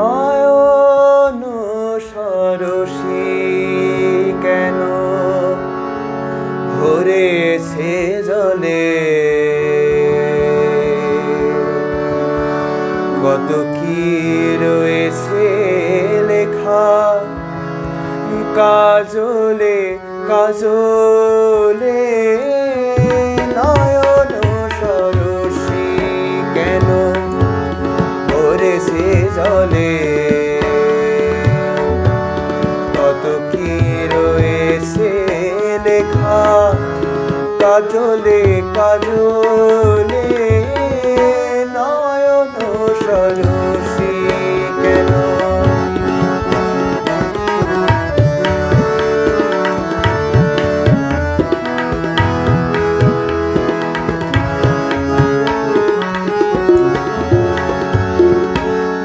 নয়ন সরসী কেন ভরেছে জলে, কত কি রয়েছে লেখা কাজলে কাজলে। নয়ন সরসী কেন ভরেছে জলে, কত কি রয়েছে লেখা কাজলে কাজলে। নয়ন সরসী কেন।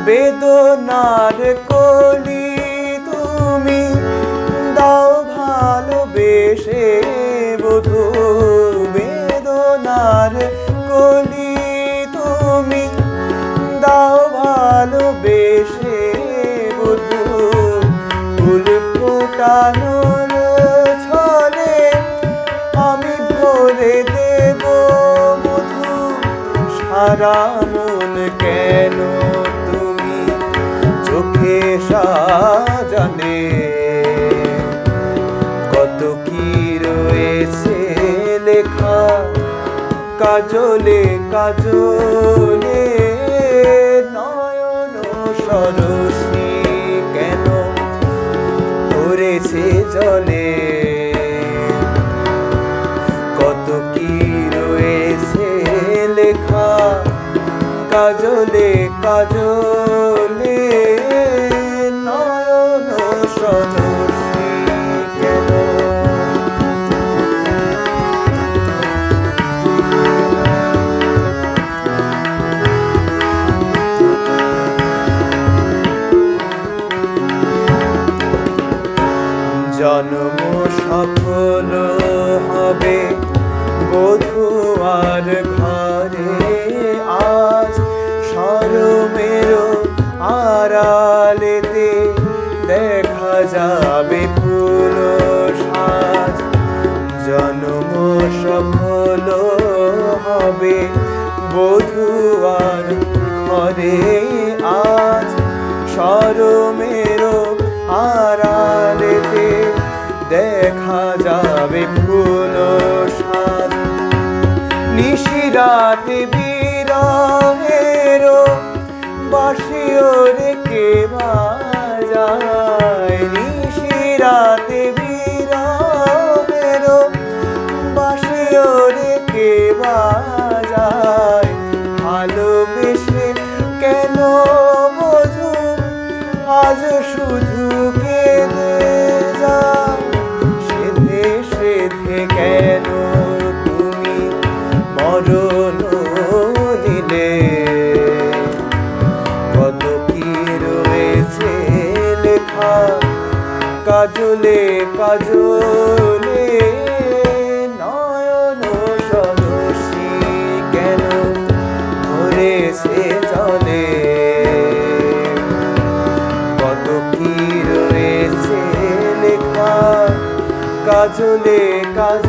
বেদনার কলি তুমি দাও ভালোবেসে বধূ, বেদনার কলি তুমি দাও ভালোবেসে বধূ। ফুল ফোটানোর ছলে আমি ভরে দেব মধু, সারা মন কেন তুমি চোখে সাজালে, কত কি রয়েছে লেখা কাজলে কাজলে। নয়ন সরসী কেন ভরেছে জলে, কত কি রয়েছে লেখা কাজলে কাজলে। নয়ন সরসী কেন। জন্ম সফল হবে বধূয়ার ঘরে, আজ শরমের আড়ালেতে দেখা যাবে ফুল সাজ। জন্ম সফল হবে বধূয়ার ঘরে, আজ শরমের আড়ালেতে দেখা যাবে ফুল সাজ। নিশিরাতে বিরহের বাঁশিও রেখে বাজায়, নিশিরাতে বিরহের বাঁশিও রেখে বাজায়। ভালোবেসে কেন বধূ আজ শুধু কেঁদে যায়, সেধে সেধে কেন তুমি মরণ নিলে, কত কি রয়েছে লেখা কাজলে কাজলে। নয়ন সরসী কেন ভরেছে জলে, কত কি রয়েছে লেখা কাজলে কাজলে।